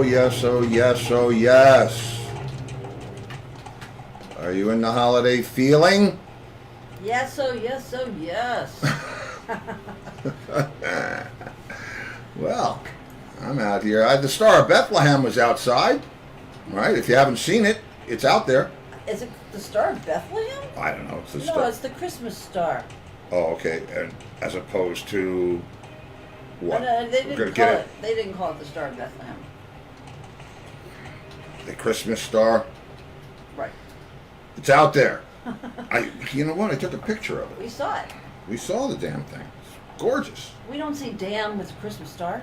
yes, oh yes, oh yes. Are you in the holiday feeling? Yes, oh yes, oh yes. Well, I'm out here. The Star of Bethlehem was outside, right? If you haven't seen it, it's out there. Is it the Star of Bethlehem? I don't know. It's the No, Star. it's the Christmas star. Oh, okay. And as opposed to what? They didn't call it. They didn't call it the Star of Bethlehem. The Christmas star. Right. It's out there. You know what? I took a picture of it. We saw it. We saw the damn thing. It's gorgeous. We don't say damn with a Christmas star.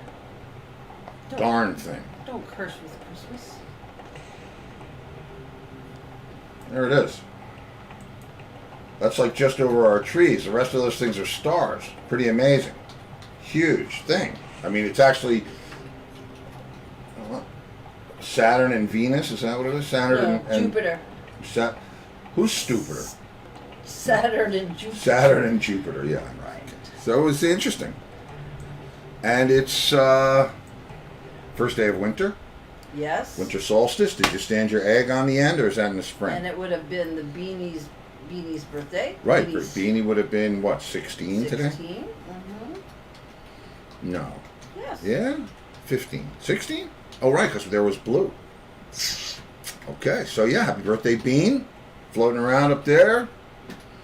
Darn thing. Don't curse with Christmas. There it is. That's like just over our trees. The rest of those things are stars. Pretty amazing. Huge thing. I mean, it's actually Saturn and Venus. Is that what it is? Saturn and Jupiter. Who's stupider? Saturn and Jupiter. Saturn and Jupiter, yeah. Right. So it was interesting. And it's first day of winter. Yes. Winter solstice. Did you stand your egg on the end, or is that in the spring? And it would have been the Beanie's birthday. Right. Beanie would have been, what, 16 today? 16. Mm-hmm. No. Yes. Yeah? 15. 16? Oh, right, because there was blue. Okay, so yeah, happy birthday, Bean. Floating around up there.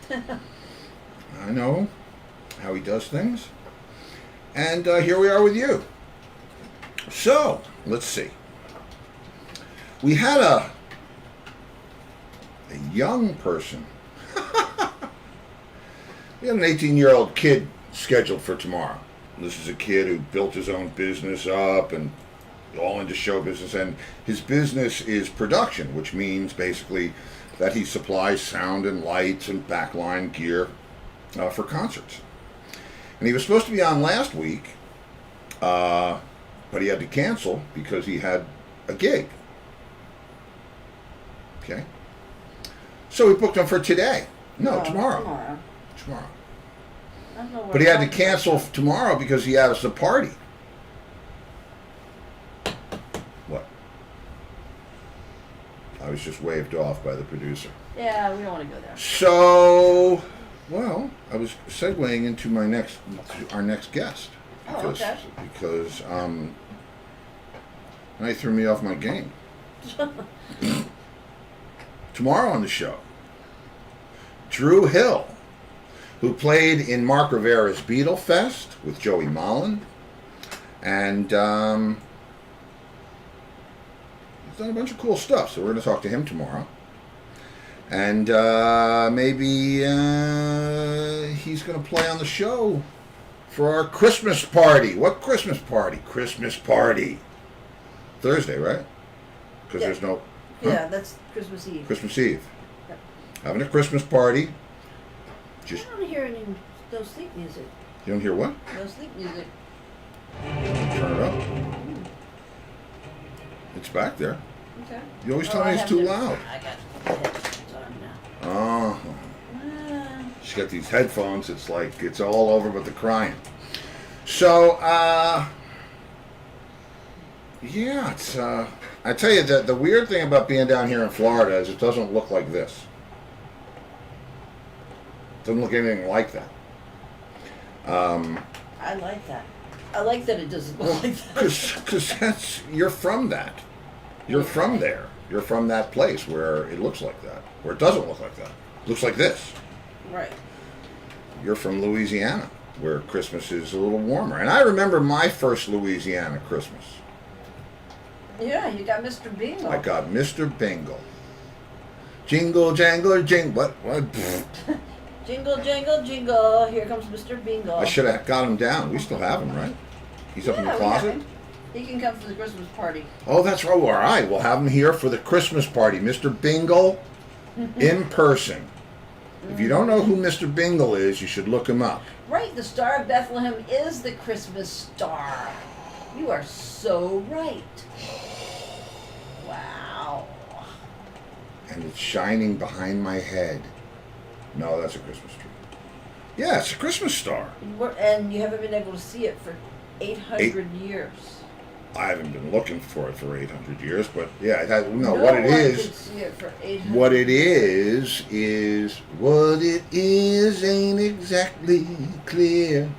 I know how he does things. And here we are with you. So, let's see. We had a young person. We had an 18-year-old kid scheduled for tomorrow. This is a kid who built his own business up and all into show business. And his business is production, which means basically that he supplies sound and lights and backline gear for concerts. And he was supposed to be on last week, but he had to cancel because he had a gig. Okay. So we booked him for today. No, tomorrow. Tomorrow. But he had to cancel tomorrow because he has a party. What? I was just waved off by the producer. Yeah, we don't want to go there. So, well, I was segueing into our next guest. Because, oh, okay. Because now he threw me off my game. Tomorrow on the show, Drew Hill, who played in Mark Rivera's Beatle Fest with Joey Molland, and he's done a bunch of cool stuff. So we're going to talk to him tomorrow, and maybe he's going to play on the show for our Christmas party. What Christmas party? Christmas party. Thursday, right? Because there's no... Yeah, that's Christmas Eve. Christmas Eve. Yep. Having a Christmas party. I don't hear any no sleep music. You don't hear what? No sleep music. Turn it up. It's back there. Okay. You always tell me it's too loud. I got headphones on now. Oh. She's got these headphones. It's like it's all over but the crying. So, yeah, it's I tell you that the weird thing about being down here in Florida is it doesn't look like this. It doesn't look anything like that. I like that. I like that it doesn't look like that. Because you're from that. You're from there. You're from that place where it looks like that. Where it doesn't look like that. It looks like this. Right. You're from Louisiana, where Christmas is a little warmer. And I remember my first Louisiana Christmas. Yeah, you got Mr. Bingle. I got Mr. Bingle. Jingle, jangler, jingle. What? Jingle, jangle, jingle. Here comes Mr. Bingle. I should have got him down. We still have him, right? He's up in the closet? He can come for the Christmas party. Oh, that's right. All right. We'll have him here for the Christmas party. Mr. Bingle in person. If you don't know who Mr. Bingle is, you should look him up. Right. The Star of Bethlehem is the Christmas star. You are so right. Wow. And it's shining behind my head. No, that's a Christmas tree. Yeah, it's a Christmas star. And you haven't been able to see it for 800 years. I haven't been looking for it for 800 years, but yeah, it has, no, No what it one is, could see it for 800 what it years. is what it is ain't exactly clear.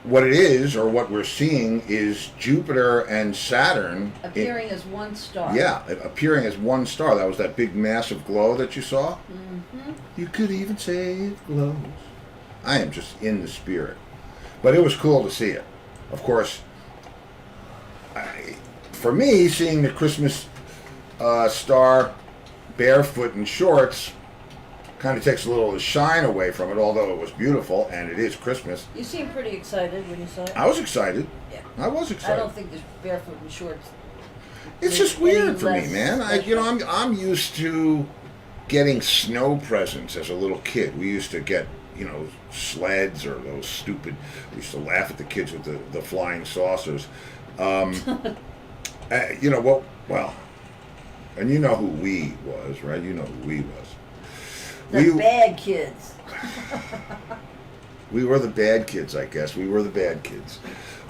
What it is, or what we're seeing, is Jupiter and Saturn Appearing as one star. yeah, appearing as one star. That was that big massive glow that you saw. Mm-hmm. You could even say it glows. I am just in the spirit. But it was cool to see it. Of course, for me, seeing the Christmas star barefoot in shorts kind of takes a little of the shine away from it, although it was beautiful, and it is Christmas. You seemed pretty excited when you saw it. I was excited. Yeah. I was I excited. don't think there's barefoot and shorts. It's just any weird for me, less man. I'm used to getting snow presents as a little kid. We used to get, sleds or those stupid. We used to laugh at the kids with the flying saucers. You know what? Well, and you know who we was, right? You know who we was. The bad kids. We were the bad kids, I guess. We were the bad kids.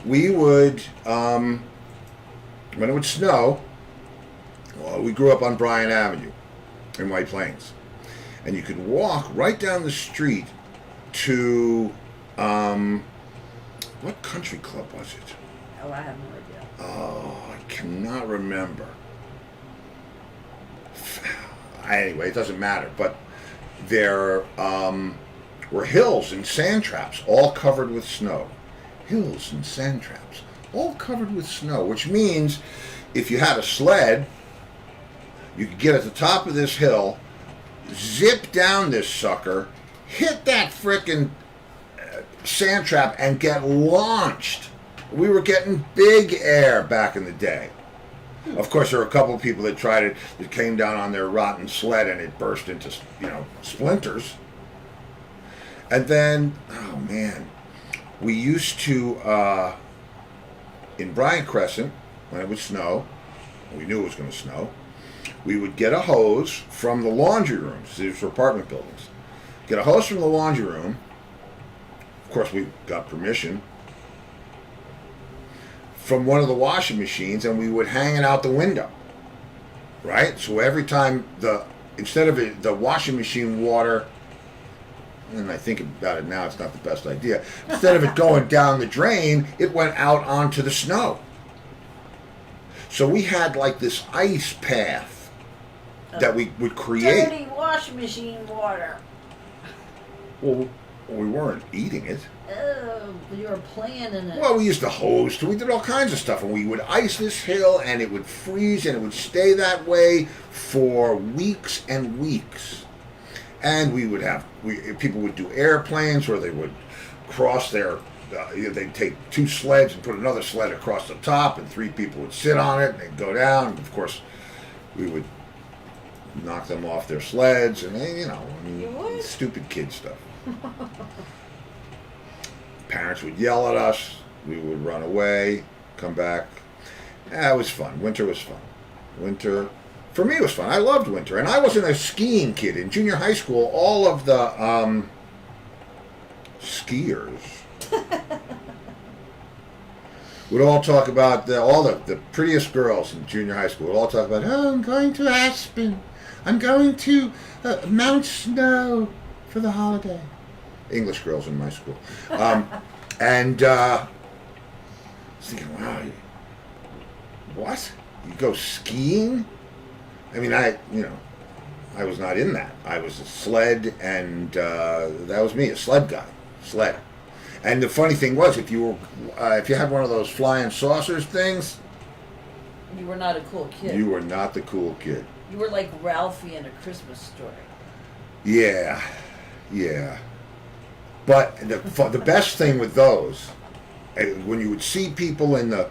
We would, when it would snow, well, we grew up on Bryan Avenue in White Plains. And you could walk right down the street to, what country club was it? Oh, I have no idea. Oh, I cannot remember. Anyway, it doesn't matter. But there were hills and sand traps all covered with snow. Hills and sand traps all covered with snow, which means if you had a sled, you could get at the top of this hill, zip down this sucker, hit that frickin' sand trap, and get launched. We were getting big air back in the day. Of course, there were a couple of people that tried it that came down on their rotten sled and it burst into, splinters. And then, oh man, we used to, in Bryant Crescent, when it would snow, we knew it was going to snow, we would get a hose from the laundry rooms. These were apartment buildings. Get a hose from the laundry room. Of course, we got permission from one of the washing machines, and we would hang it out the window, right? So every time instead of the washing machine water, and I think about it now, it's not the best idea. Instead of it going down the drain, it went out onto the snow. So we had like this ice path that we would create. Dirty washing machine water. Well, we weren't eating it. Oh, you were playing in it. Well, we used to hose, we did all kinds of stuff, and we would ice this hill, and it would freeze, and it would stay that way for weeks and weeks. And people would do airplanes where they would cross they'd take two sleds and put another sled across the top, and three people would sit on it, and they'd go down. And of course, we would knock them off their sleds, and stupid kid stuff. Parents would yell at us. We would run away, come back. It was fun. Winter was fun. Winter, for me, was fun. I loved winter. And I wasn't a skiing kid. In junior high school, all of the skiers would all talk about, all the prettiest girls in junior high school would all talk about, oh, I'm going to Aspen. I'm going to Mount Snow for the holiday. English girls in my school. And I was thinking, wow, what? You go skiing? I mean, I was not in that. I was a sled, and that was me, a sled guy. Sled. And the funny thing was, if you had one of those flying saucers things, you were not a cool kid. You were not the cool kid. You were like Ralphie in A Christmas Story. Yeah. But the best thing with those, when you would see people in the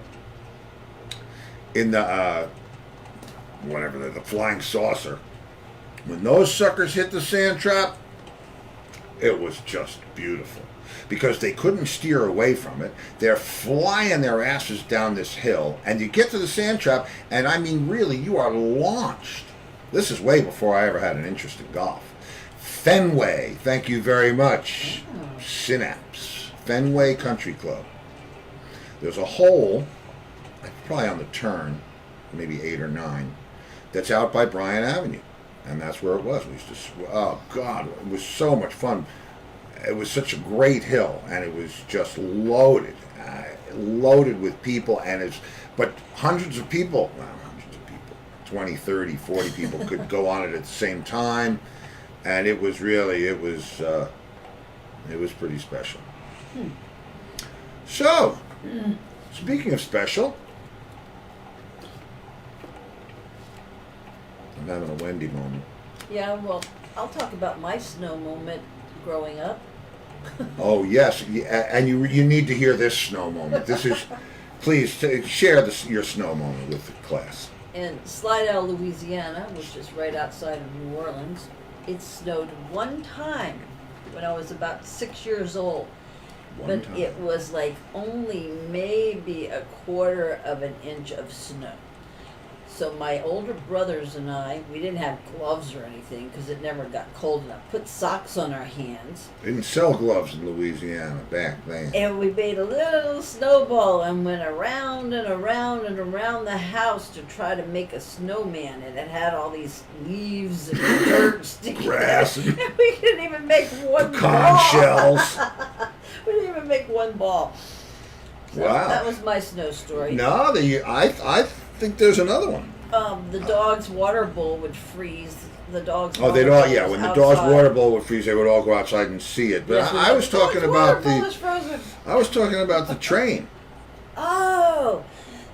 flying saucer, when those suckers hit the sand trap, it was just beautiful. Because they couldn't steer away from it. They're flying their asses down this hill, and you get to the sand trap, and I mean, really, you are launched. This is way before I ever had an interest in golf. Fenway, thank you very much. Oh. Synapse, Fenway Country Club. There's a hole, I probably on the turn, maybe 8 or 9. That's out by Bryant Avenue, and that's where it was. We used to, oh God, it was so much fun. It was such a great hill, and it was just loaded with people, but hundreds of people, 20, 30, 40 people could go on it at the same time, and it was pretty special. So, speaking of special, I'm having a Wendy moment. Yeah, well, I'll talk about my snow moment growing up. Oh yes, and you need to hear this snow moment. This is, please share your snow moment with the class. In Slidell, Louisiana, which is right outside of New Orleans, it snowed one time when I was about 6 years old. One But time. it was like only maybe a quarter of an inch of snow. So my older brothers and I, we didn't have gloves or anything because it never got cold enough. Put socks on our hands. They didn't sell gloves in Louisiana back then. And we made a little snowball and went around and around and around the house to try to make a snowman. And it had all these leaves and dirt sticking Grass out. and And we couldn't even make one pecan ball. shells. We didn't even make one ball. So Wow. that was my snow story. No, I think there's another one. The dog's water bowl would freeze. The dog's Oh, they'd water all, bowl yeah, was when the outside. dog's water bowl would freeze, they would all go outside and see it. But Yes, I was the dog's talking water about bowl is frozen. I was talking about the train. Oh,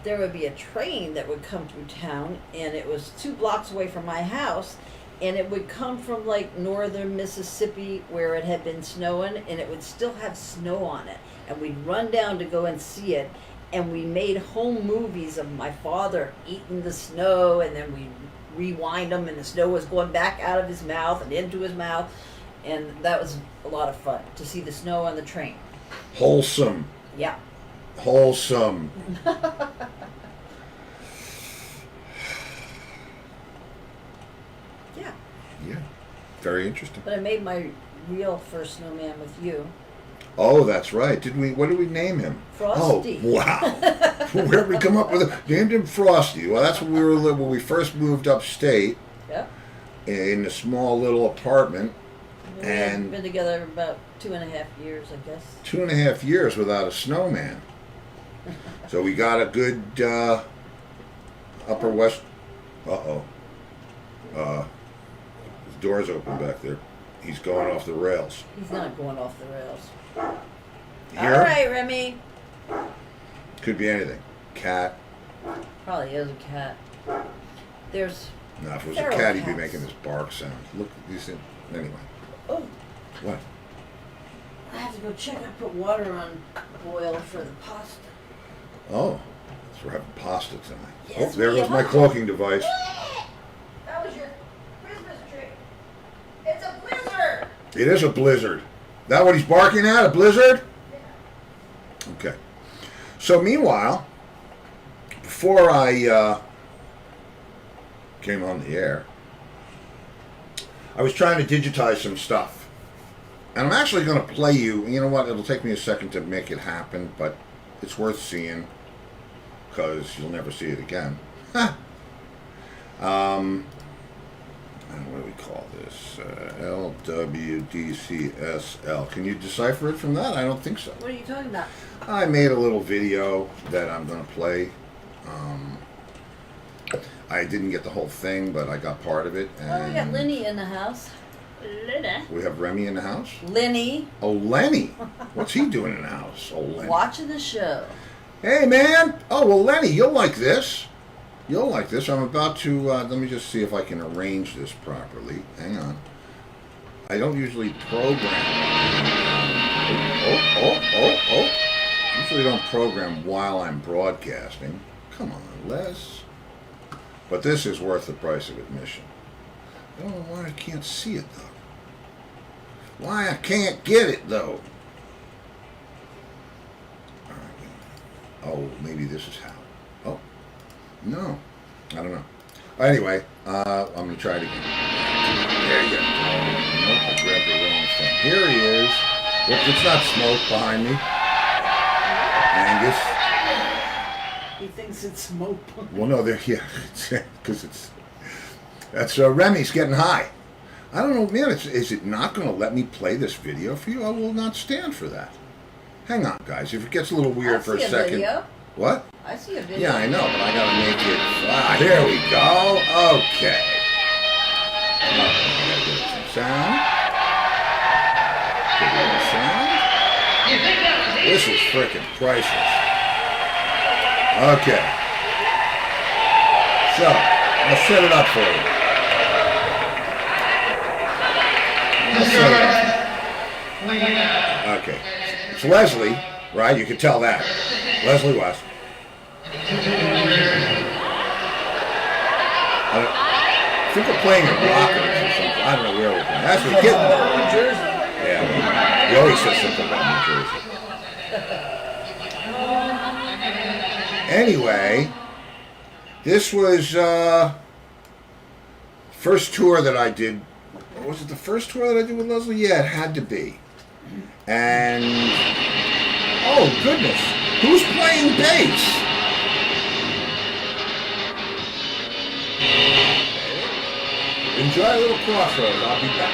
there would be a train that would come through town, and it was 2 blocks away from my house, and it would come from like northern Mississippi where it had been snowing, and it would still have snow on it, and we'd run down to go and see it, and we made home movies of my father eating the snow, and then we rewind them, and the snow was going back out of his mouth and into his mouth, and that was a lot of fun to see the snow on the train. Wholesome. Yeah. Wholesome. Yeah. Yeah. Very interesting. But I made my real first snowman with you. Oh, that's right. What did we name him? Frosty. Oh, wow. Where did we come up with it? Named him Frosty. Well, that's when when we first moved upstate Yep. in a small little apartment. We And- had been together about 2.5 years, I guess. 2.5 years without a snowman. So we got a good Upper West. His door's open back there. He's going off the rails. He's not going off the rails. Here? All right, Remy. Could be anything. Cat. Probably is a cat. There's. No, if it was Feral a cat, he'd be cats. making this bark sound. Look, these things. Anyway. Oh, What? I have to go check. I put water on boil for the pasta. Oh, so we're having pasta tonight. Yes, Oh, there we goes my are. cloaking device. That was your Christmas tree. It's a blizzard. It is a blizzard. That what he's barking at? A blizzard? Okay. So meanwhile, before I came on the air, I was trying to digitize some stuff. And I'm actually going to play you. You know what? It'll take me a second to make it happen, but it's worth seeing because you'll never see it again. What do we call this? LWDCSL. Can you decipher it from that? I don't think so. What are you talking about? I made a little video that I'm going to play. I didn't get the whole thing, but I got part of it. And Oh, we got Lenny in the house. Lenny. we have Remy in the house. Lenny. Oh, Lenny. What's he doing in the house? Oh, Lenny. Watching the show. Hey, man. Oh, well, Lenny, you'll like this. You'll like this. I'm about to, let me just see if I can arrange this properly. Hang on. I don't usually program. Oh. Usually don't program while I'm broadcasting. Come on, Les. But this is worth the price of admission. I don't know why I can't see it, though. Why I can't get it, though. All right. Oh, maybe this is how. Oh. No, I don't know. Anyway, I'm going to try it again. There you go. Nope, I grabbed the wrong thing. Here he is. Look, it's not smoke behind me. Angus. He thinks it's smoke. Well, no, they're yeah, because that's Remy's getting high. I don't know, man. Is it not going to let me play this video for you? I will not stand for that. Hang on, guys. If it gets a little weird for a second. Video. What? I see a video. Yeah, I know, but I got to make it. Here we go. Okay. I got to give it some sound. Give it some sound. This is freaking priceless. Okay. So, I'll set it up for you. Okay. It's Leslie, right? You can tell that. Leslie West. I think we're playing at Rockers or something. I don't know where we're playing. That's what New Jersey. Yeah, he always says something about New Jersey. Anyway, this was first tour that I did. Was it the first tour that I did with Leslie? Yeah, it had to be. And oh goodness, who's playing bass? Enjoy a little crossroads. I'll be back.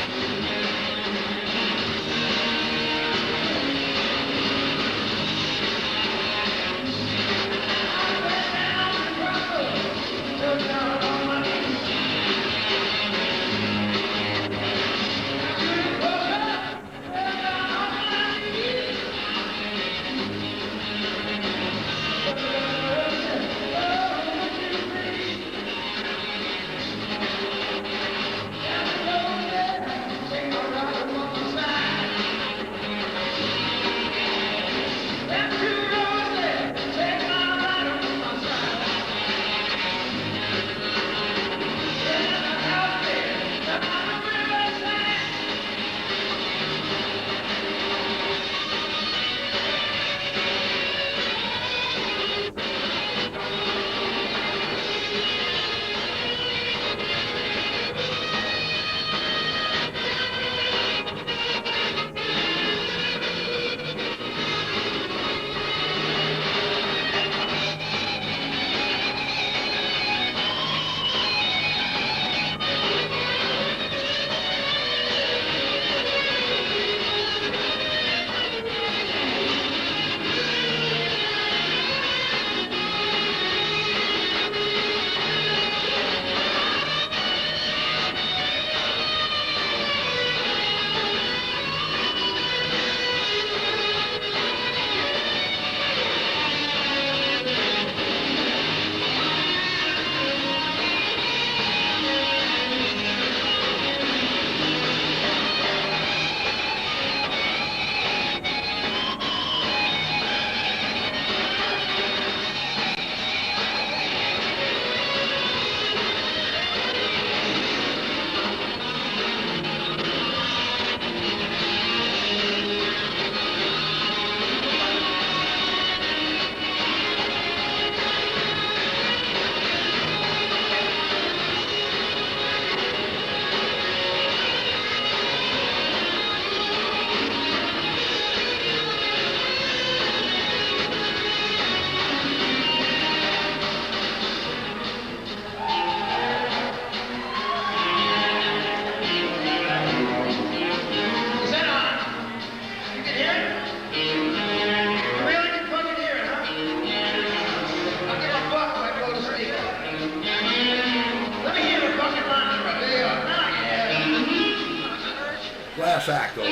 Class act over.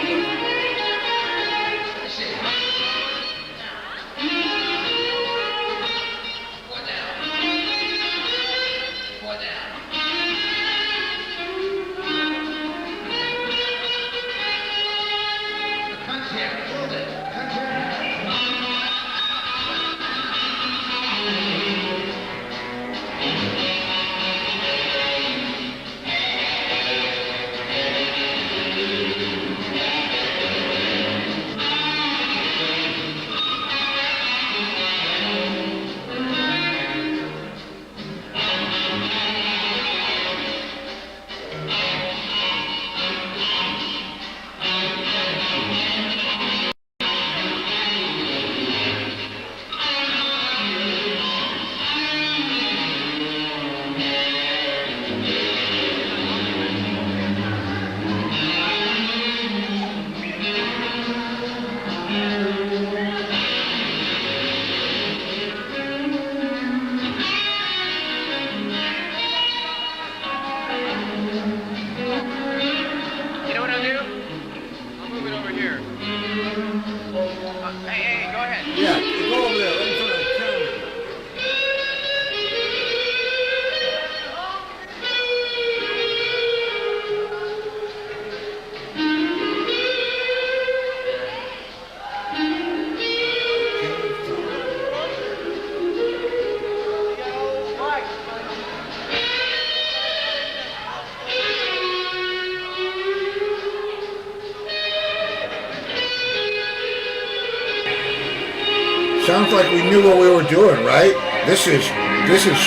Sounds like we knew what we were doing, right? This is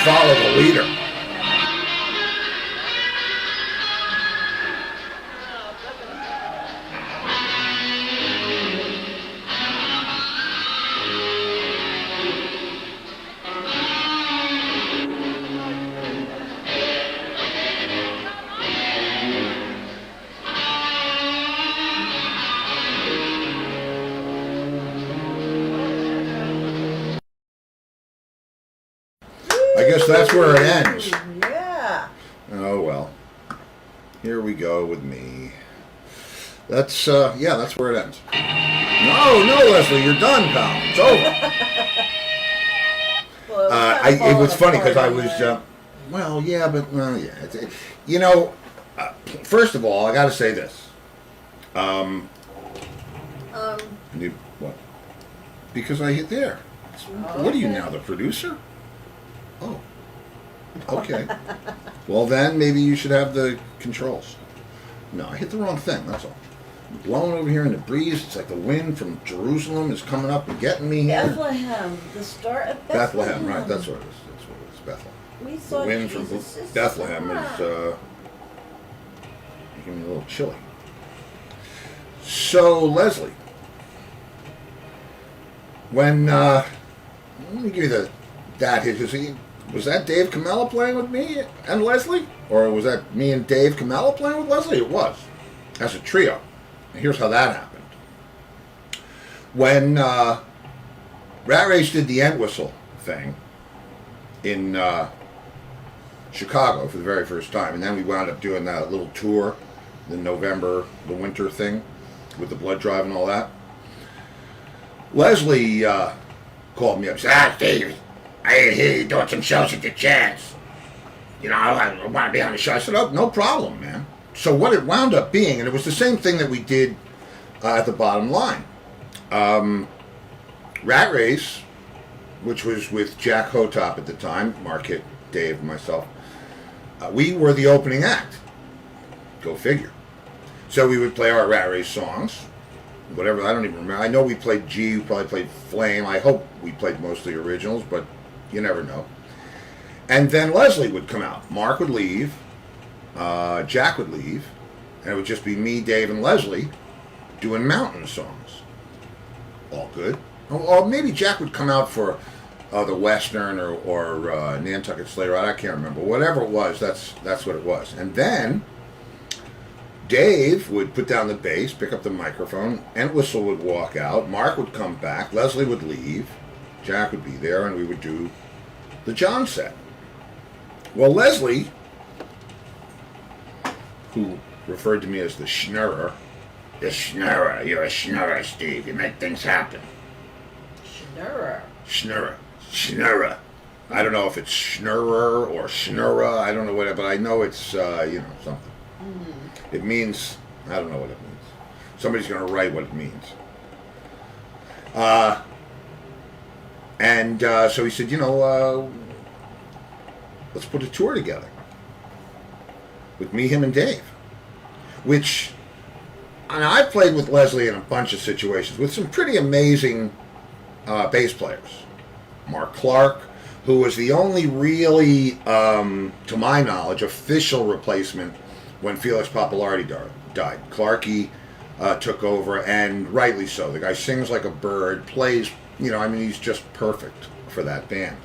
follow the leader. I guess that's where it ends. Yeah. Oh well. Here we go with me. That's that's where it ends. No, Leslie, you're done, pal. It's over. Well, It was funny because I was first of all, I got to say this. What? Because I hit there. What are you now, the producer? Oh. Okay. Well, then maybe you should have the controls. No, I hit the wrong thing, that's all. I'm blowing over here in the breeze. It's like the wind from Jerusalem is coming up and getting me here. Bethlehem, the star of Bethlehem. Bethlehem, right, that's what it is. That's what it is, Bethlehem. We The saw wind from Jesus' Bethlehem star. is making me a little chilly. So, Leslie, when, let me give you was that Dave Camella playing with me and Leslie? Or was that me and Dave Camella playing with Leslie? It was. As a trio. And here's how that happened. When Rat Race did the Entwistle thing in Chicago for the very first time, and then we wound up doing that little tour, the winter thing, with the blood drive and all that. Leslie called me up and said, Dave, I hear you doing some shows at the Chance. I want to be on the show. I said, oh, no problem, man. So what it wound up being, and it was the same thing that we did at the Bottom Line. Rat Race, which was with Jack Hotop at the time, Mark Hitt, Dave, and myself, we were the opening act. Go figure. So we would play our Rat Race songs, whatever, I don't even remember. I know we played G, we probably played Flame. I hope we played mostly originals, but you never know. And then Leslie would come out. Mark would leave, Jack would leave, and it would just be me, Dave, and Leslie doing mountain songs. All good. Or maybe Jack would come out for the Western or Nantucket Sleigh Ride. I can't remember. Whatever it was, that's what it was. And then Dave would put down the bass, pick up the microphone, Entwistle would walk out, Mark would come back, Leslie would leave, Jack would be there, and we would do the John set. Well, Leslie, who referred to me as the Schnurrer, you're a Schnurrer, Steve, you make things happen. Schnurrer. I don't know if it's Schnurrer or Schnurra, I don't know what, but I know it's, something. Mm-hmm. It means, I don't know what it means. Somebody's going to write what it means. So he said, let's put a tour together with me, him, and Dave. And I've played with Leslie in a bunch of situations with some pretty amazing bass players. Mark Clark, who was the only really, to my knowledge, official replacement when Felix Pappalardi died. Clarky took over, and rightly so. The guy sings like a bird, plays, he's just perfect for that band.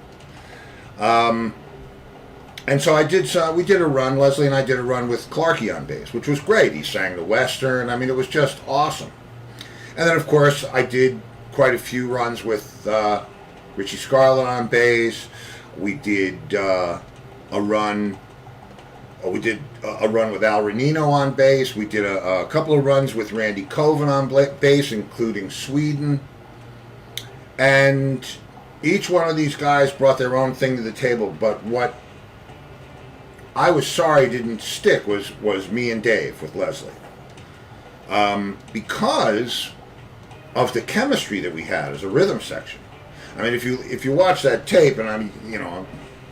And so we did a run, Leslie and I did a run with Clarky on bass, which was great. He sang the Western. It was just awesome. And then, of course, I did quite a few runs with Richie Scarlett on bass. We did a run with Al Renino on bass. We did a couple of runs with Randy Coven on bass, including Sweden. And each one of these guys brought their own thing to the table, but what I was sorry didn't stick was me and Dave with Leslie. Because of the chemistry that we had as a rhythm section. If you watch that tape, and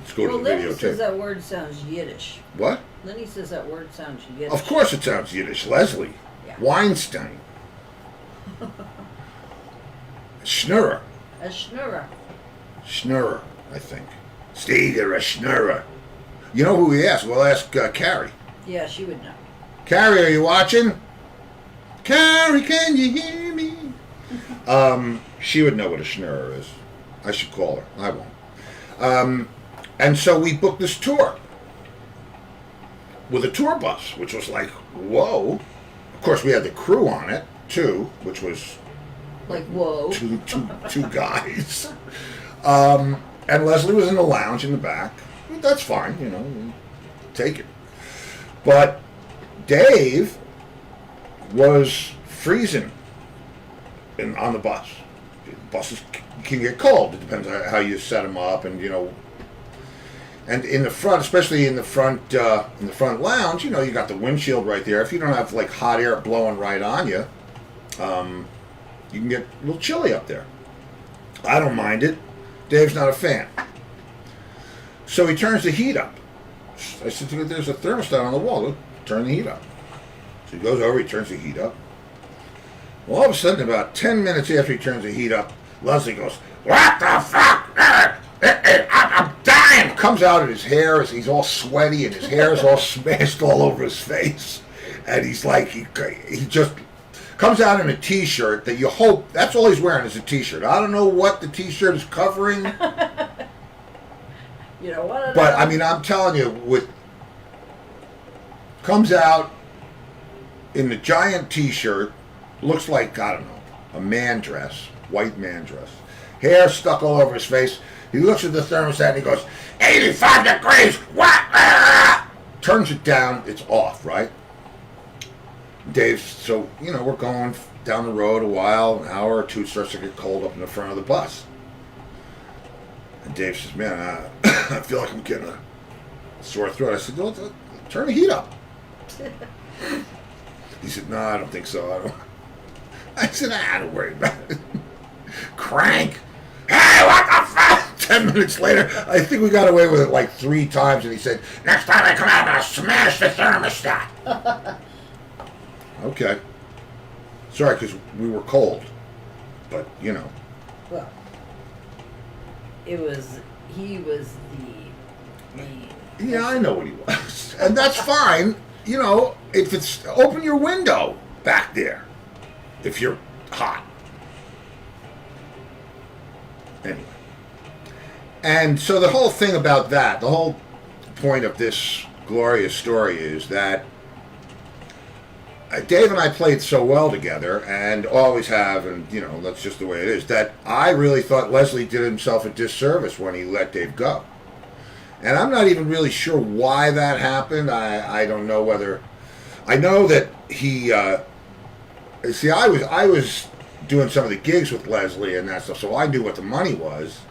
let's go to the Lenny videotape. says that word sounds Yiddish. What? Lenny says that word sounds Yiddish. Of course it sounds Yiddish. Leslie. Yeah. Weinstein. Schnurrer. A schnurrer. Schnurrer, I think. Steve, you're a schnurrer. You know who we asked? We'll ask Carrie. Yeah, she would know. Carrie, are you watching? Carrie, can you hear me? She would know what a schnurrer is. I should call her. I won't. And so we booked this tour with a tour bus, which was like, whoa. Of course, we had the crew on it, too, which was Like, whoa. two guys. And Leslie was in the lounge in the back. That's fine, you know, take it. But Dave was freezing on the bus. Buses can get cold. It depends on how you set them up, and you know. And in the front, especially in the front lounge, you know, you got the windshield right there. If you don't have like hot air blowing right on you, you can get a little chilly up there. I don't mind it. Dave's not a fan. So he turns the heat up. I said, there's a thermostat on the wall. Look, turn the heat up. So he goes over, he turns the heat up. Well, all of a sudden, about 10 minutes after he turns the heat up, Leslie goes, "What the fuck? I'm dying!" Comes out, and his hair is, he's all sweaty, and his hair is all smashed all over his face. And he's like, he just comes out in a t-shirt that you hope, that's all he's wearing is a t-shirt. I don't know what the t-shirt is covering. You know what? But I mean, I'm telling you, comes out in the giant T-shirt, looks like, I don't know, a man dress, white man dress, hair stuck all over his face. He looks at the thermostat and he goes, 85 degrees. What? Turns it down. It's off, right? Dave. So you know, we're going down the road a while, an hour or two. It starts to get cold up in the front of the bus. And Dave says, "Man, I feel like I'm getting a sore throat." I said, "No, turn the heat up." He said, "No, I don't think so. I said, don't worry about it." Crank. Hey, what the fuck? 10 minutes later, I think we got away with it like 3 times, and he said, "Next time I come out, I'm going to smash the thermostat." Okay. Sorry, because we were cold. But, you know. Well, he was the Yeah, I know what he was. And that's fine. You know, if it's, open your window back there if you're hot. Anyway. And so the whole thing about that, the whole point of this glorious story is that Dave and I played so well together, and always have, and you know, that's just the way it is, that I really thought Leslie did himself a disservice when he let Dave go. And I'm not even really sure why that happened. I don't know whether... I know that he... see, I was doing some of the gigs with Leslie and that stuff, so I knew what the money was.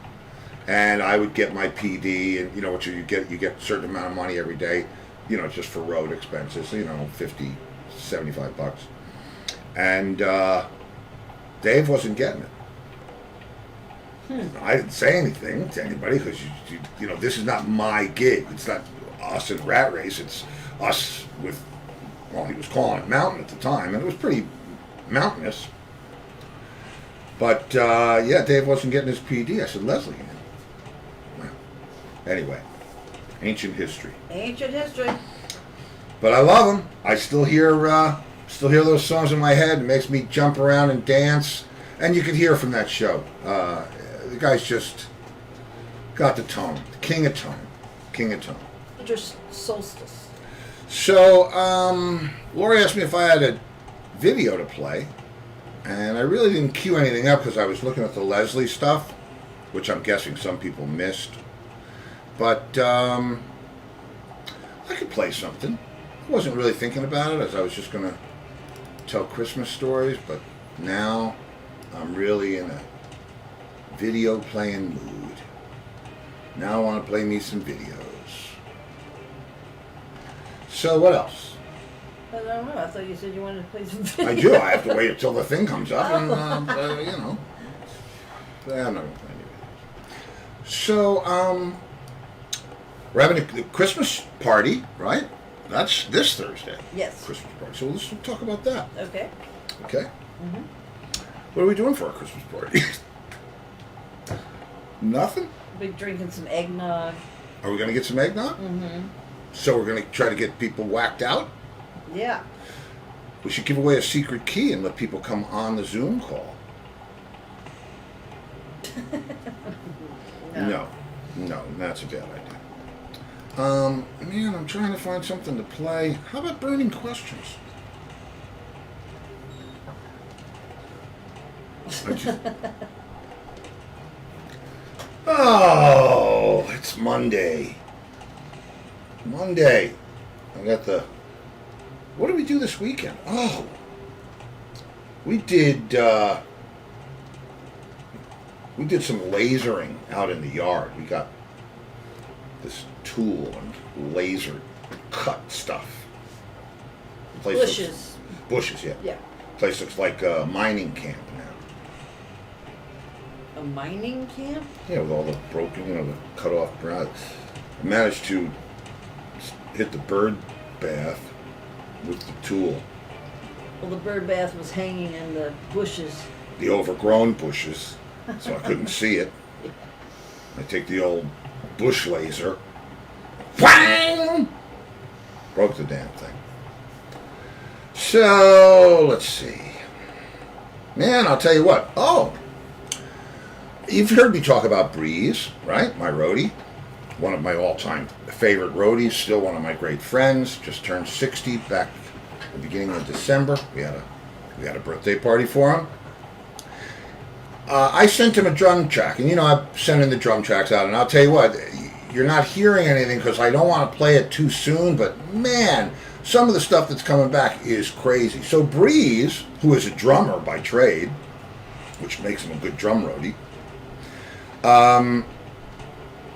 And I would get my PD, and you know what you get a certain amount of money every day, you know, just for road expenses, you know, $50, $75. And Dave wasn't getting it. I didn't say anything to anybody because you know, this is not my gig. It's not us in Rat Race. It's us with, well, he was calling it Mountain at the time, and it was pretty mountainous. But yeah, Dave wasn't getting his PD. I said, "Leslie." Well, anyway, ancient history. ancient history. But I love him. I still hear those songs in my head. It makes me jump around and dance. And you could hear from that show. The guy's just got the tone. The king of tone. King of tone. Winter solstice. So, Lori asked me if I had a video to play. And I really didn't cue anything up because I was looking at the Leslie stuff, which I'm guessing some people missed. But I could play something. I wasn't really thinking about it, as I was just going to tell Christmas stories, but now I'm really in a video playing mood. Now I want to play me some videos. So what else? I don't know. I thought you said you wanted to play some video. I do. I have to wait until the thing comes up, and you know. I'm not going to play any videos. So, we're having a Christmas party, right? That's this Thursday. Yes. Christmas party. So let's talk about that. Okay. Okay? Mm-hmm. What are we doing for our Christmas party? Nothing? We'll be drinking some eggnog. Are we going to get some eggnog? Mm-hmm. So we're going to try to get people whacked out? Yeah. We should give away a secret key and let people come on the Zoom call. No, that's a bad idea. Man, I'm trying to find something to play. How about burning questions? Oh, it's Monday. I got the... What did we do this weekend? Oh, we did some lasering out in the yard. We got this tool and laser cut stuff. Bushes, yeah. Yeah. Place looks like a mining camp now. A mining camp? Yeah, with all the broken, the cut off ground. I managed to hit the bird bath with the tool. Well, the bird bath was hanging in the bushes. The overgrown bushes, so I couldn't see it. I take the old bush laser, whang! Broke the damn thing. So, let's see. Man, I'll tell you what. Oh, you've heard me talk about Breeze, right? My roadie. One of my all-time favorite roadies. Still one of my great friends. Just turned 60 back at the beginning of December. We had a birthday party for him. I sent him a drum track, and I'm sending the drum tracks out, and I'll tell you what, you're not hearing anything because I don't want to play it too soon, but man, some of the stuff that's coming back is crazy. So Breeze, who is a drummer by trade, which makes him a good drum roadie,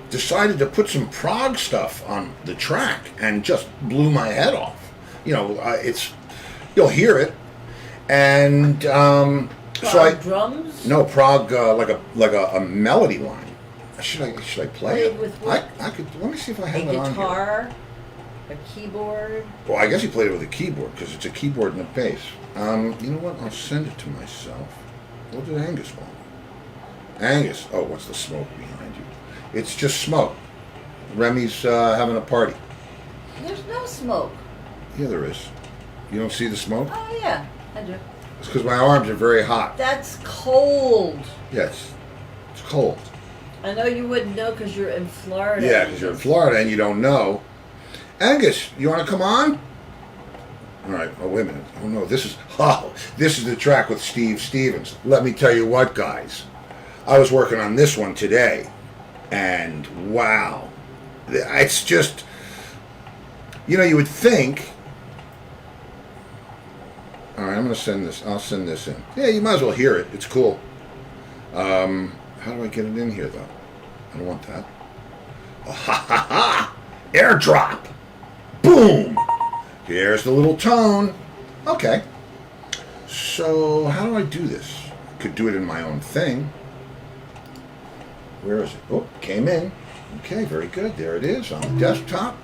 decided to put some prog stuff on the track and just blew my head off. You'll hear it, and drums? No, prog, like a melody line. Should I play it? With what? I could. Let me see if I have a it on here. guitar, a keyboard. Well, I guess he played it with a keyboard because it's a keyboard and a bass. You know what? I'll send it to myself. What did Angus want? Angus. Oh, what's the smoke behind you? It's just smoke. Remy's having a party. There's no smoke. Yeah, there is. You don't see the smoke? Oh, yeah, I do. It's because my arms are very hot. That's cold. Yes, it's cold. I know you wouldn't know because you're in Florida. Yeah, because you're in Florida and you don't know. Angus, you want to come on? All right. Oh, wait a minute. Oh, no. This is the track with Steve Stevens. Let me tell you what, guys. I was working on this one today, and wow. It's just, you would think. All right, I'm going to send this. I'll send this in. Yeah, you might as well hear it. It's cool. How do I get it in here, though? I don't want that. Oh, ha, ha, ha! Airdrop! Boom! Here's the little tone. Okay. So, how do I do this? I could do it in my own thing. Where is it? Oh, came in. Okay, very good. There it is on the desktop.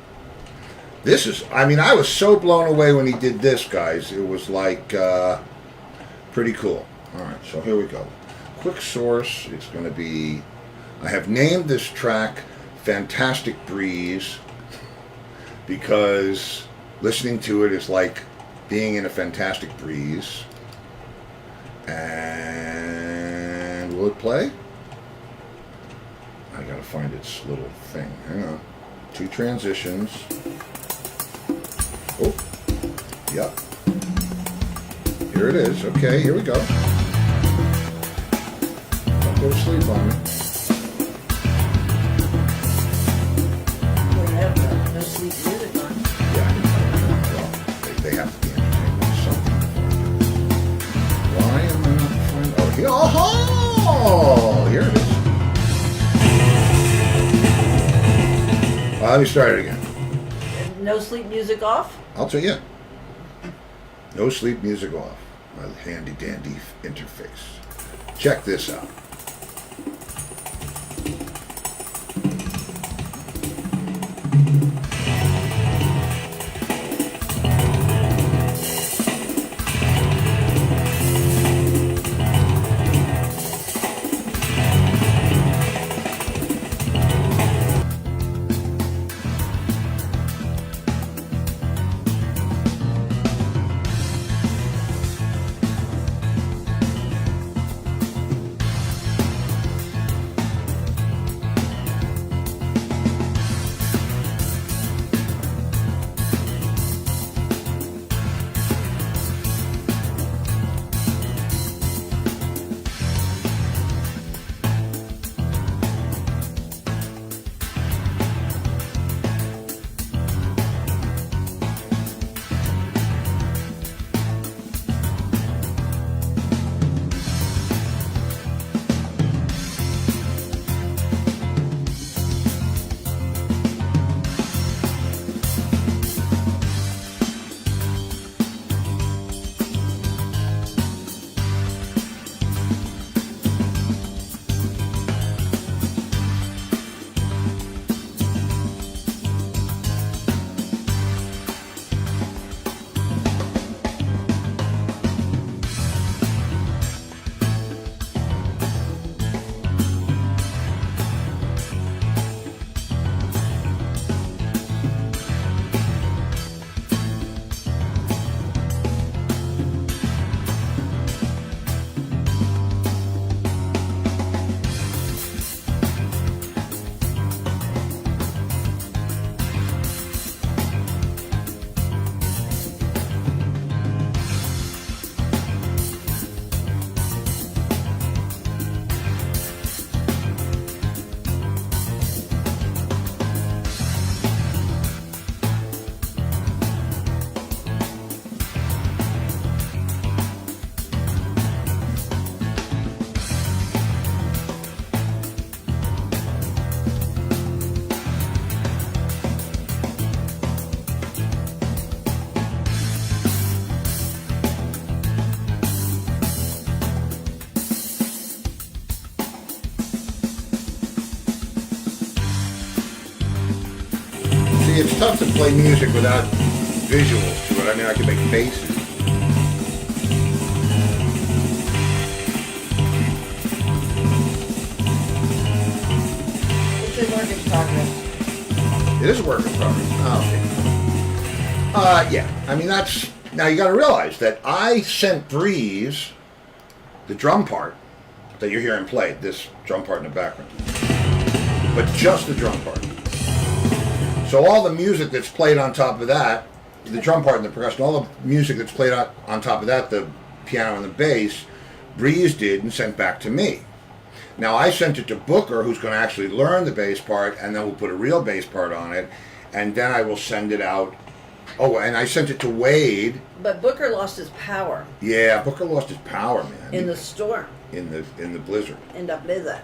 This is, I was so blown away when he did this, guys. It was like, pretty cool. All right, so here we go. Quick source, it's going to be, I have named this track Fantastic Breeze because listening to it is like being in a fantastic breeze. And will it play? I gotta find its little thing. Hang on. 2 transitions. Oh, yep. Here it is. Okay, here we go. Don't go to sleep on me. Well, you have no sleep music on. Yeah, well, they have to be entertained with something. Why am I not finding? Oh, here. Oh, here it is. Let me start it again. No sleep music off? I'll tell you. No sleep music off. My handy dandy interface. Check this out. See, it's tough to play music without visuals to it. I mean, I can make faces. It's a work in progress. It is a work in progress. Oh, okay. Yeah. I mean, that's... Now, you got to realize that I sent Breeze the drum part that you're hearing played, this drum part in the background. But just the drum part. So all the music that's played on top of that, the drum part and the percussion, all the music that's played on top of that, the piano and the bass, Breeze did and sent back to me. Now I sent it to Booker, who's going to actually learn the bass part, and then we'll put a real bass part on it, and then I will send it out. Oh, and I sent it to Wade. But Booker lost his power. Yeah, Booker lost his power, man. In the storm. In the blizzard. In the blizzard.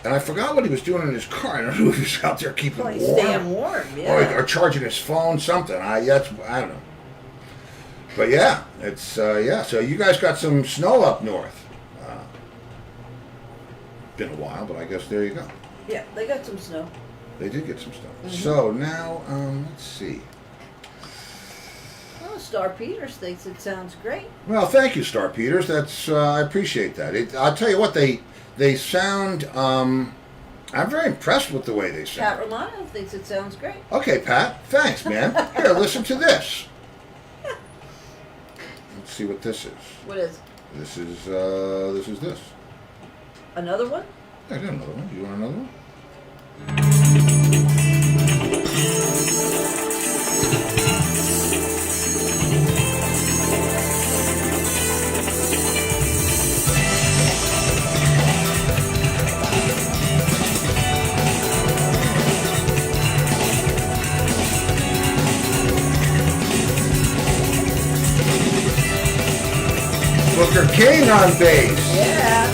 And I forgot what he was doing in his car. I don't know if he was out there keeping warm. Staying warm, yeah. Or charging his phone, something. I don't know. But yeah, it's yeah. So you guys got some snow up north. Been a while, but I guess there you go. Yeah, they got some snow. They did get some stuff. Mm-hmm. So now, let's see. Well, Star Peters thinks it sounds great. Well, thank you, Star Peters. That's I appreciate that. I'll tell you what, they sound. I'm very impressed with the way they sound. Pat Romano thinks it sounds great. Okay, Pat. Thanks, man. Here, listen to this. Let's see what this is. What is? This is this. Another one? I got another one. You want another one? Booker King on bass. Yeah.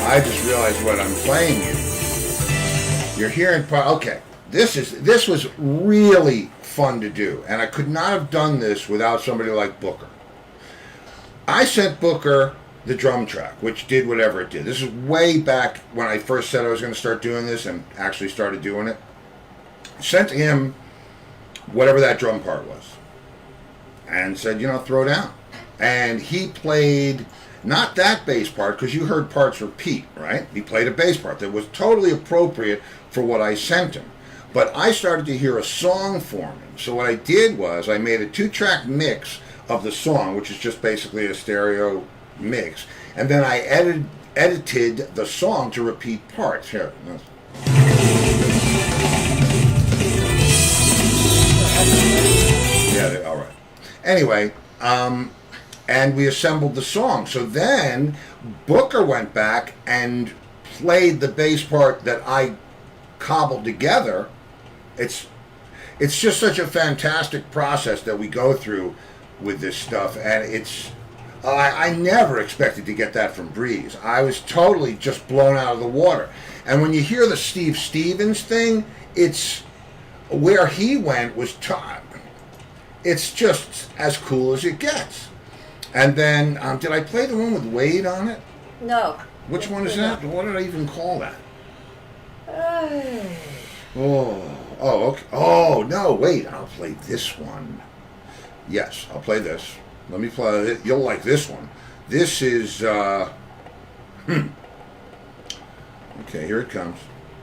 I just realized what I'm playing you. You're hearing okay. This was really fun to do, and I could not have done this without somebody like Booker. I sent Booker the drum track, which did whatever it did. This is way back when I first said I was going to start doing this and actually started doing it. Sent him whatever that drum part was and said, throw down. And he played not that bass part, because you heard parts repeat, right? He played a bass part that was totally appropriate for what I sent him. But I started to hear a song forming. So what I did was I made a 2-track mix of the song, which is just basically a stereo mix. And then I edited the song to repeat parts. Here. Yeah, all right. Anyway, and we assembled the song. So then Booker went back and played the bass part that I cobbled together. It's just such a fantastic process that we go through with this stuff, and it's I never expected to get that from Breeze. I was totally just blown out of the water. And when you hear the Steve Stevens thing, it's where he went was it's just as cool as it gets. And then, did I play the one with Wade on it? No. Which one is that? What did I even call that? Oh, Oh, okay. Oh, no, wait. I'll play this one. Yes, I'll play this. Let me play it. You'll like this one. This is, Okay, here it comes.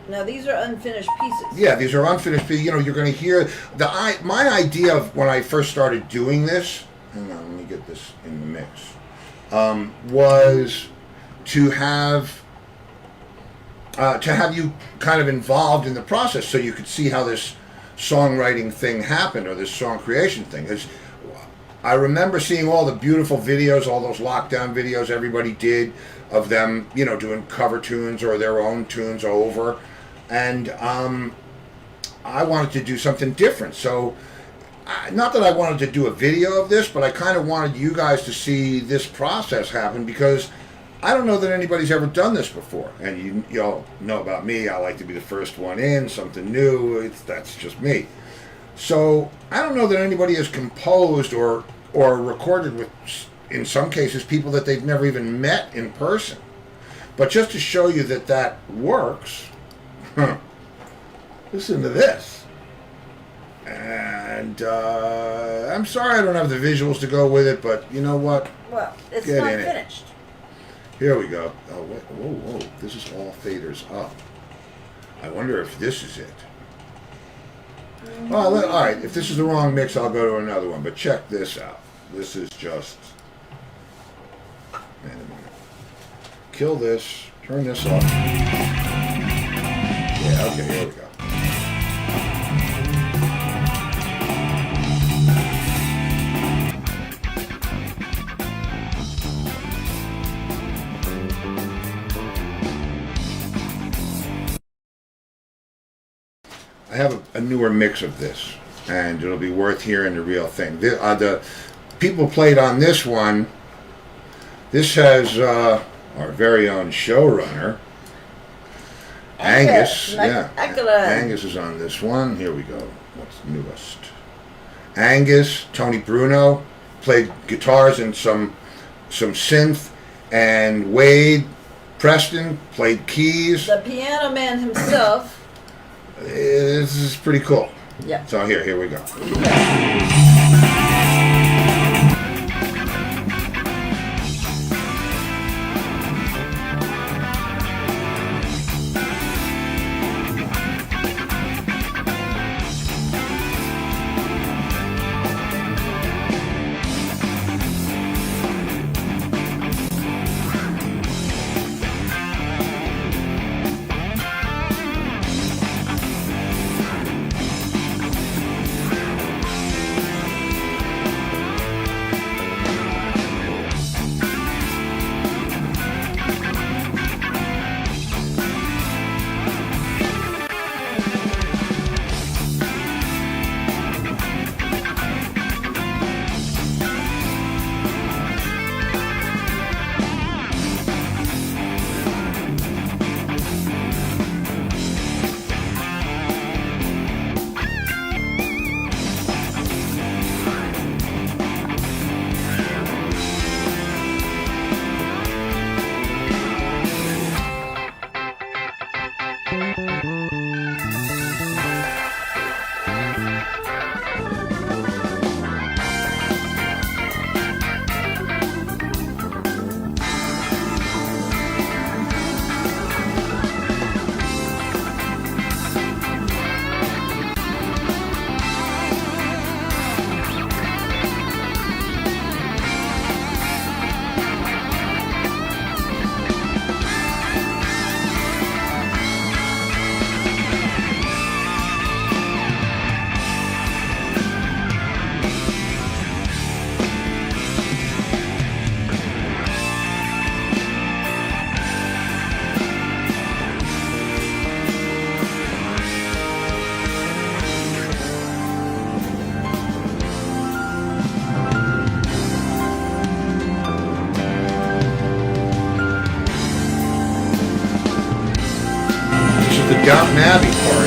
Now these are unfinished pieces. Yeah, these are unfinished pieces. You know, you're going to hear my idea of when I first started doing this. Hang on, let me get this in the mix. Was to have you kind of involved in the process, so you could see how this songwriting thing happened, or this song creation thing. I remember seeing all the beautiful videos, all those lockdown videos everybody did of them, you know, doing cover tunes or their own tunes over. And I wanted to do something different. So, not that I wanted to do a video of this, but I kind of wanted you guys to see this process happen, because I don't know that anybody's ever done this before. And you all know about me. I like to be the first one in, something new. That's just me. So I don't know that anybody has composed or recorded with, in some cases, people that they've never even met in person. But just to show you that that works, listen to this. And I'm sorry I don't have the visuals to go with it, but you know what? Well, it's Get not in it. finished. Here we go. Oh, wait, whoa. This is all faders up. I wonder if this is it. All right, if this is the wrong mix, I'll go to another one. But check this out. This is just... Wait a minute. Kill this. Turn this off. Yeah, okay, here we go. I have a newer mix of this, and it'll be worth hearing the real thing. The people played on this one. This has our very own showrunner, Angus. Yeah, Angus is on this one. Here we go. What's newest? Angus, Tony Bruno played guitars and some synth, and Wade Preston played keys. The piano man himself. This is pretty cool. Yeah. So here we go. The Downton Abbey part.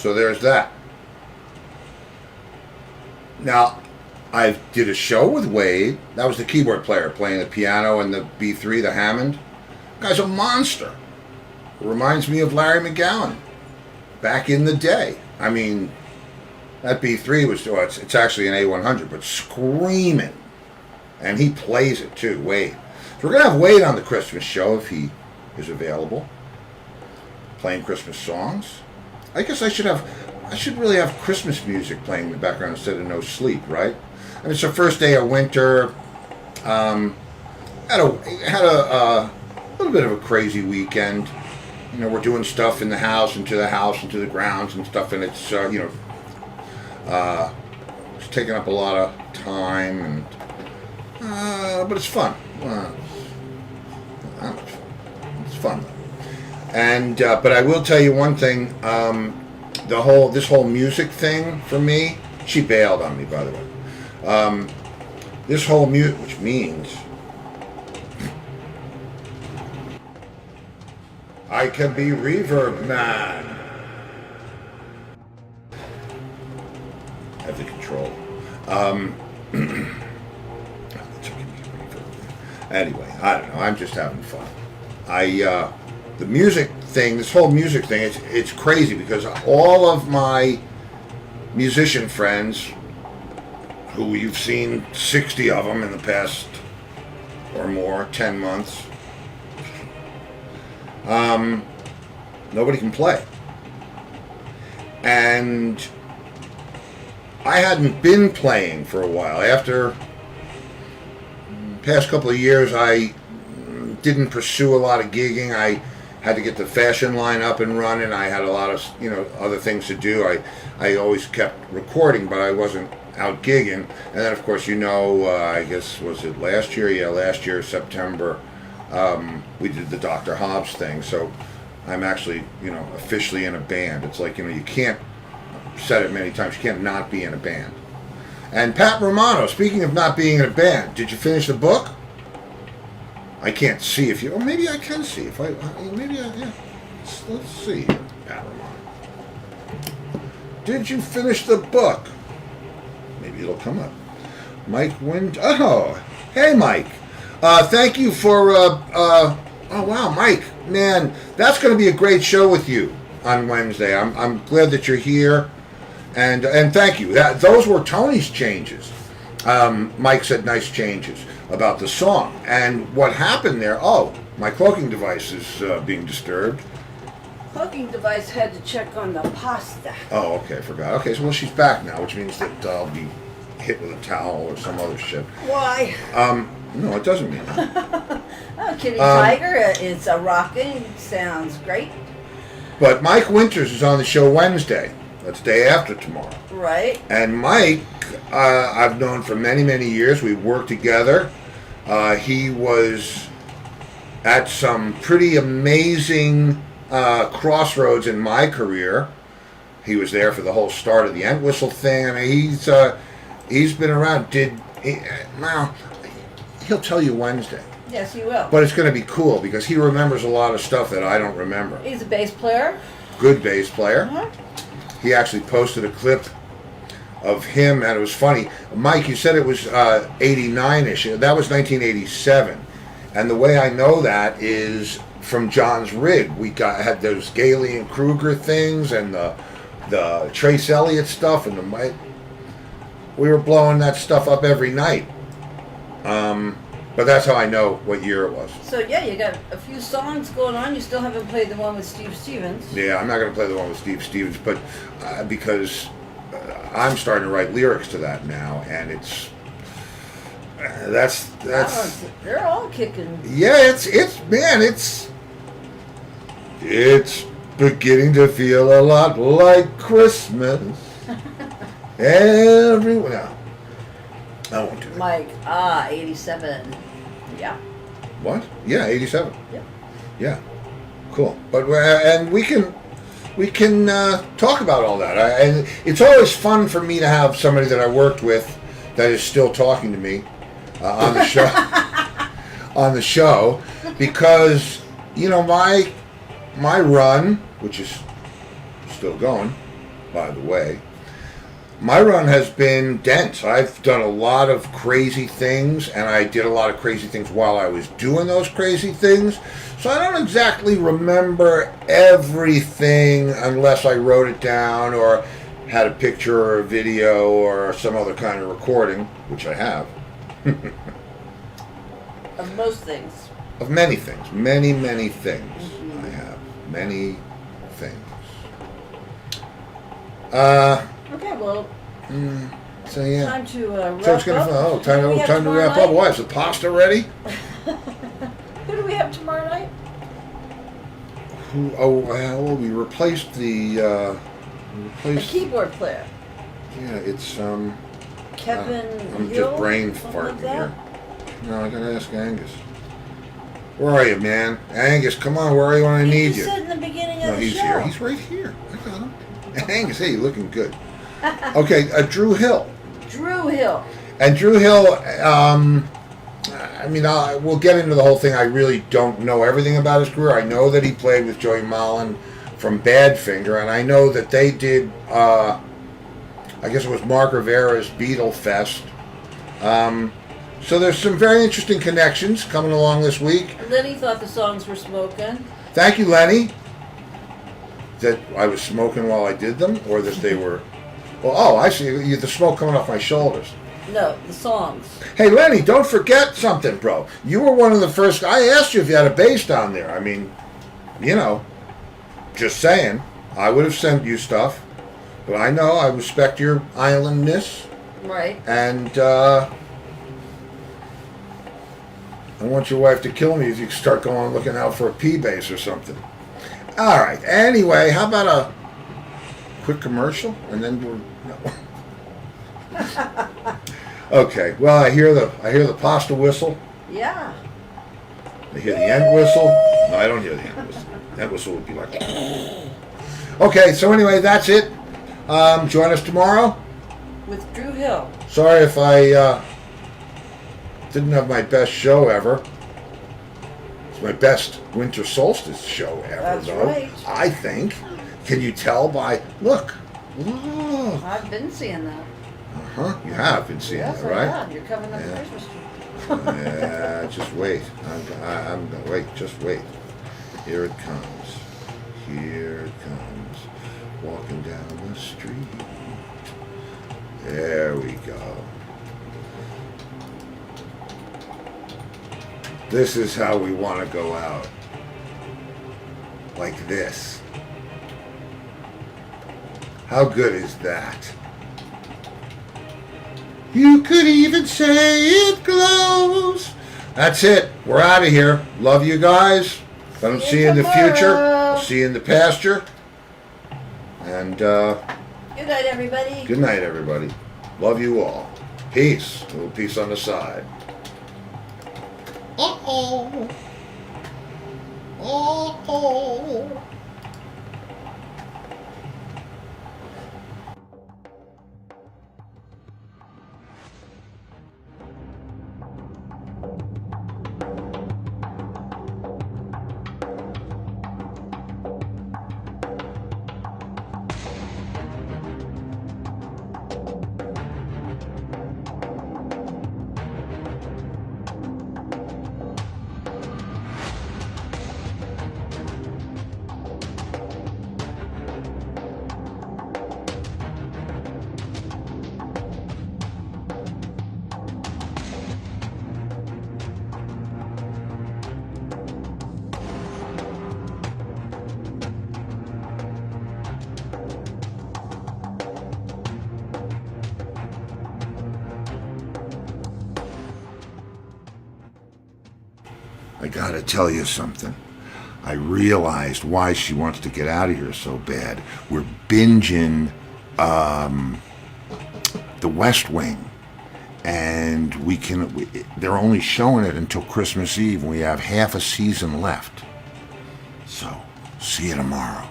So there's that. Now, I did a show with Wade. That was the keyboard player playing the piano and the B3, the Hammond. Guy's a monster. Reminds me of Larry McGowan back in the day. I mean, that B3 was, well, it's actually an A100, but screaming. And he plays it too, Wade. So we're going to have Wade on the Christmas show if he is available, playing Christmas songs. I guess I should really have Christmas music playing in the background instead of No Sleep, right? I mean, it's the first day of winter. Had a little bit of a crazy weekend. You know, we're doing stuff in the house and to the grounds and stuff, and it's it's taking up a lot of time, and but it's fun. It's fun, and but I will tell you one thing. This whole music thing for me, she bailed on me, by the way. This whole music, which means I can be reverb man. I have the control. Anyway, I don't know. I'm just having fun. The music thing, this whole music thing, it's crazy because all of my musician friends, who you've seen 60 of them in the past or more, 10 months, nobody can play. And I hadn't been playing for a while. After the past couple of years, I didn't pursue a lot of gigging. I had to get the fashion line up and running. I had a lot of, other things to do. I always kept recording, but I wasn't out gigging. And then, of course, I guess, was it last year? Yeah, last year, September, we did the Dr. Hobbs thing. So I'm actually, officially in a band. It's like, you can't, I've said it many times, you can't not be in a band. And Pat Romano, speaking of not being in a band, did you finish the book? I can't see if you, or maybe I can see if yeah. Let's see here, Pat Romano. Did you finish the book? Maybe it'll come up. Mike oh, hey Mike. Thank you for, oh wow, Mike, man, that's going to be a great show with you on Wednesday. I'm glad that you're here, and thank you. Those were Tony's changes. Mike said nice changes about the song, and what happened there. Oh, my cloaking device is being disturbed. Cloaking device had to check on the pasta. Oh, okay, I forgot. Okay, so she's back now, which means that I'll be hit with a towel or some other shit. Why? No, it doesn't mean that. Oh, Kitty Tiger, it's a rocking. Sounds great. But Mike Winters is on the show Wednesday. That's day after tomorrow. Right. And Mike, I've known for many, many years. We've worked together. He was at some pretty amazing crossroads in my career. He was there for the whole start of the Entwistle thing. I mean, he's been around. Well, he'll tell you Wednesday. Yes, he will. But it's going to be cool because he remembers a lot of stuff that I don't remember. He's a bass player. Good bass player. Uh-huh. He actually posted a clip of him, and it was funny. Mike, you said it was 89-ish. That was 1987. And the way I know that is from John's rig. We had those Gailey and Kruger things and the Trace Elliott stuff, and we were blowing that stuff up every night. But that's how I know what year it was. So yeah, you got a few songs going on. You still haven't played the one with Steve Stevens. Yeah, I'm not going to play the one with Steve Stevens, but because I'm starting to write lyrics to that now, and it's that's they're all kicking. Yeah, it's beginning to feel a lot like Christmas. Everyone. No, I won't do that. Mike, 87. Yeah. What? Yeah, 87. Yeah. Yeah. Cool. But and we can talk about all that. And it's always fun for me to have somebody that I worked with that is still talking to me on the show. On the show, because my run, which is still going, by the way. My run has been dense. I've done a lot of crazy things, and I did a lot of crazy things while I was doing those crazy things. So I don't exactly remember everything unless I wrote it down or had a picture or a video or some other kind of recording, which I have. Of most things. Of many things. Many, many things. I have. Many things. Okay, well, So yeah. time to wrap So it's gonna. up. Oh, Who do we have time to tomorrow wrap up. night? Why is the pasta ready? Who do we have tomorrow night? Well, we replaced the. A keyboard player. Yeah, it's Kevin I'm Hill? just brain Something farting like that? here. No, I gotta ask Angus. Where are you, man? Angus, come on. Where are you when I need You you? said in the beginning of No, the he's show. here. He's right here. I got him. Angus, hey, you're looking good. Okay, Drew Hill. Drew Hill. And Drew Hill, I mean, we'll get into the whole thing. I really don't know everything about his career. I know that he played with Joey Mullen from Badfinger, and I know that they did, I guess it was Mark Rivera's Beatle Fest. So there's some very interesting connections coming along this week. Lenny thought the songs were smoking. Thank you, Lenny. That I was smoking while I did them, or that they were... Well, oh, I see. The smoke coming off my shoulders. No, the songs. Hey, Lenny, don't forget something, bro. You were one of the first... I asked you if you had a bass down there. I mean, you know, just saying. I would have sent you stuff. But I know, I respect your islandness. Right. And, I want your wife to kill me if you start going looking out for a P bass or something. All right. Anyway, how about a quick commercial, and then we're no. Okay. Well, I hear the pasta whistle. Yeah. I hear the end whistle. No, I don't hear the end whistle. That whistle would be like. Okay. So anyway, that's it. Join us tomorrow. With Drew Hill. Sorry if I didn't have my best show ever. It's my best winter solstice show ever, That's though. right. I think. Can you tell by look? Look. I've been seeing that. You have been seeing Yes, it, right? I have. You're covering up the Yeah. Christmas tree. Yeah, just wait. I'm gonna wait. Just wait. Here it comes. Here it comes. Walking down the street. There we go. This is how we want to go out. Like this. How good is that? You could even say it glows. That's it. We're out of here. Love you guys. If I don't see you in the future, I'll see you in the pasture. And Good night, everybody. good night, everybody. Love you all. Peace. A little peace on the side. Uh-oh. Uh-oh. I gotta tell you something. I realized why she wants to get out of here so bad. We're binging The West Wing, and they're only showing it until Christmas Eve, and we have half a season left. So, see you tomorrow.